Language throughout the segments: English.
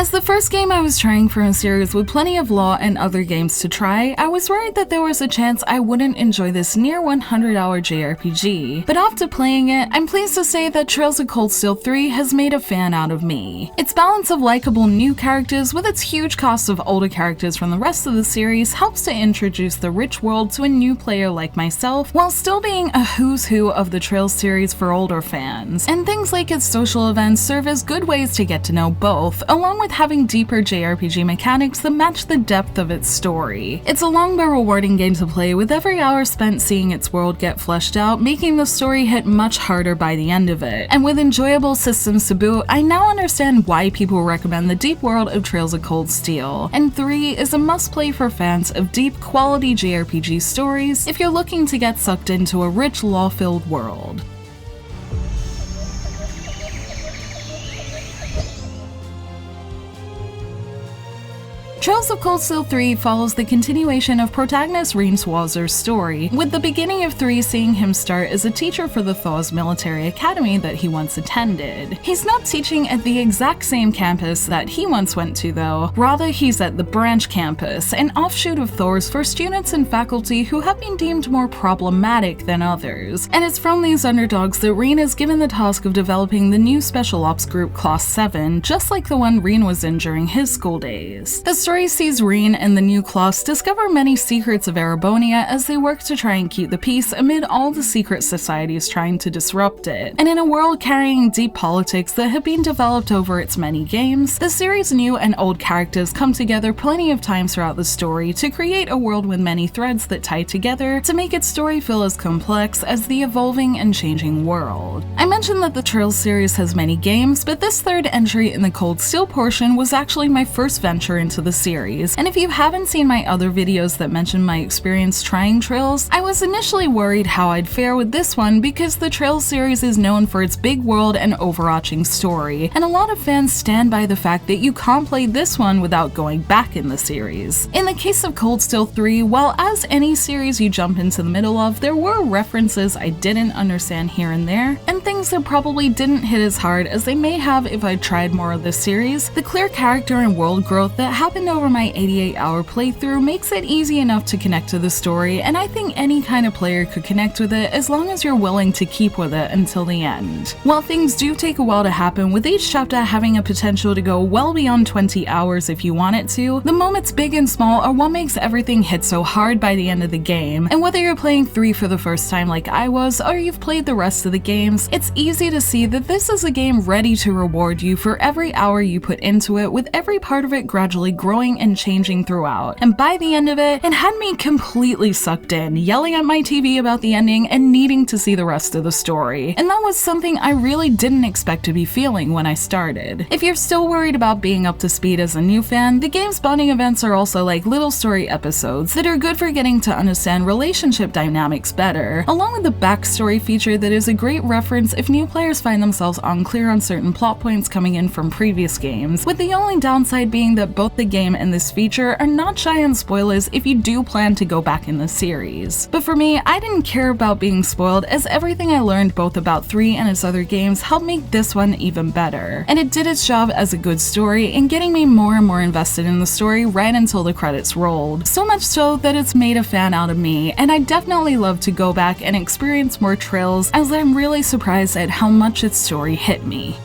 As the first game I was trying for a series with plenty of lore and other games to try, I was worried that there was a chance I wouldn't enjoy this near 100-hour JRPG. But after playing it, I'm pleased to say that Trails of Cold Steel 3 has made a fan out of me. Its balance of likable new characters with its huge cast of older characters from the rest of the series helps to introduce the rich world to a new player like myself, while still being a who's who of the Trails series for older fans. And things like its social events serve as good ways to get to know both, along with having deeper JRPG mechanics that match the depth of its story. It's a long but rewarding game to play, with every hour spent seeing its world get fleshed out, making the story hit much harder by the end of it. And with enjoyable systems to boot, I now understand why people recommend the deep world of Trails of Cold Steel. And 3 is a must-play for fans of deep, quality JRPG stories if you're looking to get sucked into a rich, lore-filled world. Trails of Cold Steel 3 follows the continuation of protagonist Rainswazer's story, with the beginning of 3 seeing him start as a teacher for the Thor's military academy that he once attended. He's not teaching at the exact same campus that he once went to though, rather he's at the Branch campus, an offshoot of Thor's, for students and faculty who have been deemed more problematic than others. And it's from these underdogs that Rean is given the task of developing the new Special Ops group Class 7, just like the one Rean was in during his school days. The story sees Rean and the new class discover many secrets of Erebonia as they work to try and keep the peace amid all the secret societies trying to disrupt it. And in a world carrying deep politics that have been developed over its many games, the series' new and old characters come together plenty of times throughout the story to create a world with many threads that tie together to make its story feel as complex as the evolving and changing world. I mentioned that the Trails series has many games, but this third entry in the Cold Steel portion was actually my first venture into the series, and if you haven't seen my other videos that mention my experience trying Trails, I was initially worried how I'd fare with this one because the Trails series is known for its big world and overarching story, and a lot of fans stand by the fact that you can't play this one without going back in the series. In the case of Cold Steel 3, while as any series you jump into the middle of, there were references I didn't understand here and there, and things that probably didn't hit as hard as they may have if I'd tried more of this series, the clear character and world growth that happened over my 88-hour playthrough makes it easy enough to connect to the story, and I think any kind of player could connect with it as long as you're willing to keep with it until the end. While things do take a while to happen, with each chapter having a potential to go well beyond 20 hours if you want it to, the moments big and small are what makes everything hit so hard by the end of the game, and whether you're playing 3 for the first time like I was, or you've played the rest of the games, it's easy to see that this is a game ready to reward you for every hour you put into it, with every part of it gradually growing and changing throughout. And by the end of it, it had me completely sucked in, yelling at my TV about the ending and needing to see the rest of the story. And that was something I really didn't expect to be feeling when I started. If you're still worried about being up to speed as a new fan, the game's bonding events are also like little story episodes that are good for getting to understand relationship dynamics better, along with the backstory feature that is a great reference if new players find themselves unclear on certain plot points coming in from previous games, with the only downside being that both the game and this feature are not shy on spoilers if you do plan to go back in the series. But for me, I didn't care about being spoiled, as everything I learned both about 3 and its other games helped make this one even better. And it did its job as a good story in getting me more and more invested in the story right until the credits rolled. So much so that it's made a fan out of me, and I'd definitely love to go back and experience more Trails, as I'm really surprised at how much its story hit me.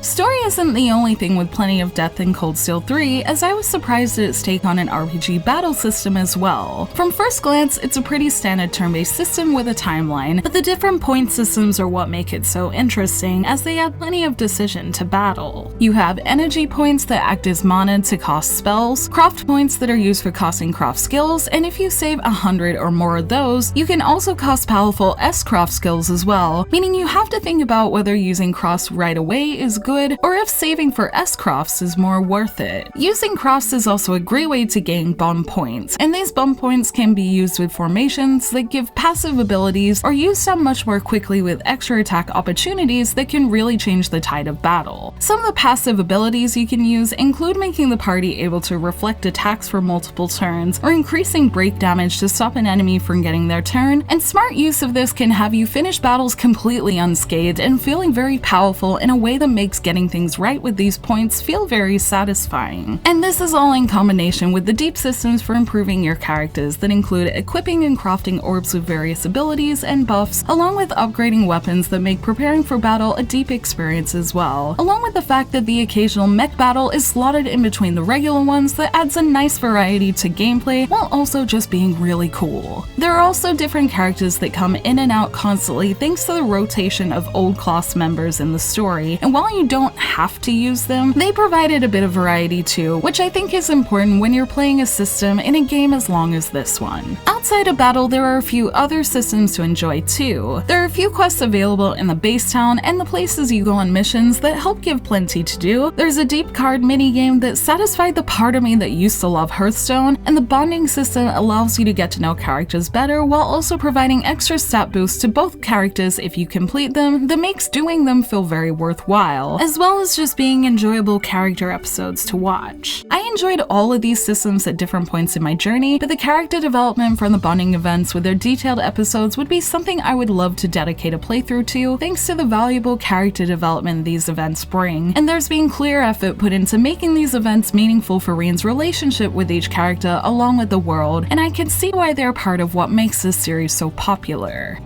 Story isn't the only thing with plenty of depth in Cold Steel 3, as I was surprised at its take on an RPG battle system as well. From first glance, it's a pretty standard turn-based system with a timeline, but the different point systems are what make it so interesting, as they add plenty of decision to battle. You have energy points that act as mana to cast spells, craft points that are used for casting craft skills, and if you save 100 or more of those, you can also cast powerful S-craft skills as well, meaning you have to think about whether using crafts right away is good, or if saving for S-crafts is more worth it. Using crafts is also a great way to gain bond points, and these bond points can be used with formations that give passive abilities, or used up much more quickly with extra attack opportunities that can really change the tide of battle. Some of the passive abilities you can use include making the party able to reflect attacks for multiple turns, or increasing break damage to stop an enemy from getting their turn, and smart use of this can have you finish battles completely unscathed and feeling very powerful in a way that makes getting things right with these points feel very satisfying. And this is all in combination with the deep systems for improving your characters that include equipping and crafting orbs with various abilities and buffs, along with upgrading weapons that make preparing for battle a deep experience as well, along with the fact that the occasional mech battle is slotted in between the regular ones that adds a nice variety to gameplay while also just being really cool. There are also different characters that come in and out constantly thanks to the rotation of old class members in the story, and while you don't have to use them, they provided a bit of variety too, which I think is important when you're playing a system in a game as long as this one. Outside of battle, there are a few other systems to enjoy too. There are a few quests available in the base town and the places you go on missions that help give plenty to do. There's a deep card minigame that satisfied the part of me that used to love Hearthstone, and the bonding system allows you to get to know characters better while also providing extra stat boosts to both characters if you complete them that makes doing them feel very worthwhile, as well as just being enjoyable character episodes to watch. I enjoyed all of these systems at different points in my journey, but the character development from the bonding events with their detailed episodes would be something I would love to dedicate a playthrough to thanks to the valuable character development these events bring, and there's been clear effort put into making these events meaningful for Rian's relationship with each character along with the world, and I can see why they're part of what makes this series so popular.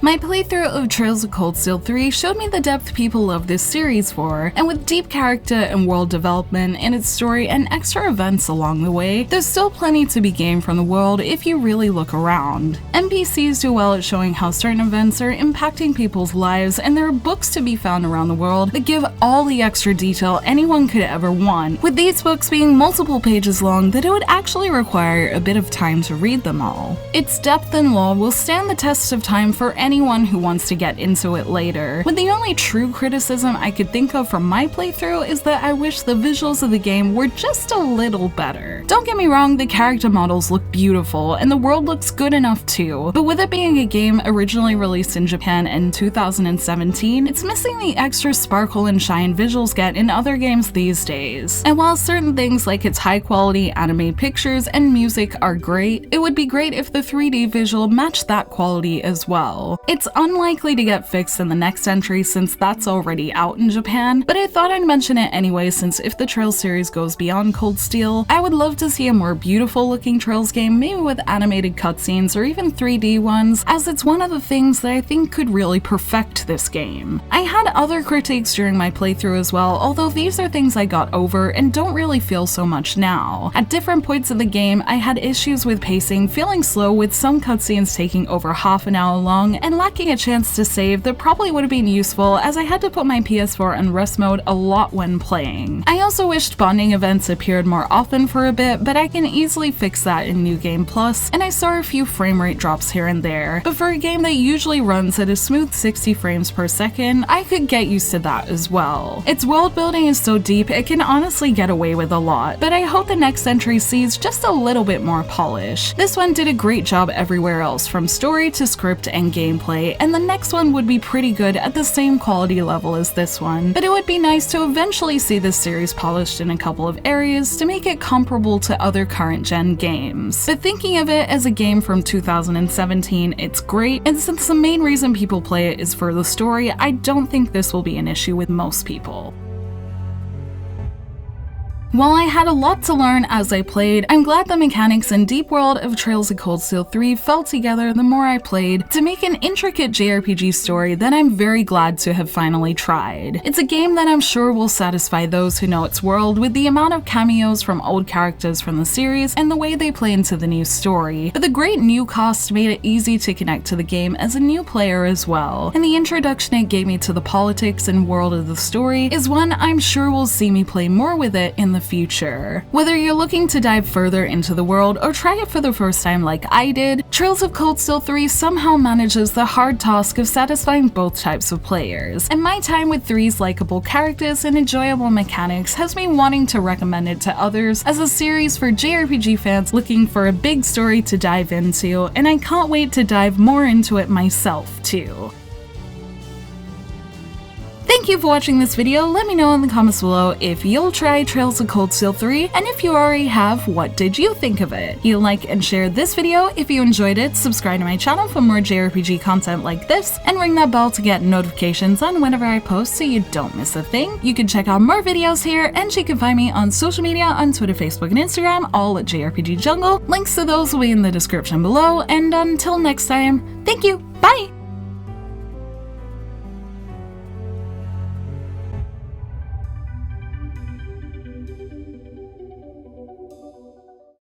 My playthrough of Trails of Cold Steel 3 showed me the depth people love this series for, and with deep character and world development in its story and extra events along the way, there's still plenty to be gained from the world if you really look around. NPCs do well at showing how certain events are impacting people's lives, and there are books to be found around the world that give all the extra detail anyone could ever want, with these books being multiple pages long that it would actually require a bit of time to read them all. Its depth and lore will stand the test of time for anyone who wants to get into it later, with the only true criticism I could think of from my playthrough is that I wish the visuals of the game were just a little better. Don't get me wrong, the character models look beautiful and the world looks good enough too, but with it being a game originally released in Japan in 2017, it's missing the extra sparkle and shine visuals get in other games these days. And while certain things like its high quality anime pictures and music are great, it would be great if the 3D visual matched that quality as well. It's unlikely to get fixed in the next entry since that's already out in Japan, but I thought I'd mention it anyway since if the Trails series goes beyond Cold Steel, I would love to see a more beautiful looking Trails game, maybe with animated cutscenes or even 3D ones, as it's one of the things that I think could really perfect this game. I had other critiques during my playthrough as well, although these are things I got over and don't really feel so much now. At different points in the game, I had issues with pacing, feeling slow with some cutscenes taking over half an hour long, and lacking a chance to save that probably would have been useful as I had to put my PS4 in rest mode a lot when playing. I also wished bonding events appeared more often for a bit, but I can easily fix that in New Game Plus, and I saw a few frame rate drops here and there, but for a game that usually runs at a smooth 60 frames per second, I could get used to that as well. Its world building is so deep it can honestly get away with a lot, but I hope the next entry sees just a little bit more polish. This one did a great job everywhere else, from story to script and gameplay, and the next one would be pretty good at the same quality level as this one, but it would be nice to eventually see this series polished in a couple of areas to make it comparable to other current gen games. But thinking of it as a game from 2017, it's great, and since the main reason people play it is for the story, I don't think this will be an issue with most people. While I had a lot to learn as I played, I'm glad the mechanics and deep world of Trails of Cold Steel 3 fell together the more I played to make an intricate JRPG story that I'm very glad to have finally tried. It's a game that I'm sure will satisfy those who know its world with the amount of cameos from old characters from the series and the way they play into the new story, but the great new cast made it easy to connect to the game as a new player as well, and the introduction it gave me to the politics and world of the story is one I'm sure will see me play more with it in the future. Whether you're looking to dive further into the world or try it for the first time like I did, Trails of Cold Steel 3 somehow manages the hard task of satisfying both types of players, and my time with 3's likable characters and enjoyable mechanics has me wanting to recommend it to others as a series for JRPG fans looking for a big story to dive into, and I can't wait to dive more into it myself too. Thank Thank you for watching this video. Let me know in the comments below if you'll try Trails of Cold Steel 3, and if you already have, what did you think of it? You like and share this video if you enjoyed it, subscribe to my channel for more JRPG content like this, and ring that bell to get notifications on whenever I post so you don't miss a thing. You can check out more videos here, and you can find me on social media on Twitter, Facebook, and Instagram, all at JRPG Jungle. Links to those will be in the description below, and until next time, thank you, bye!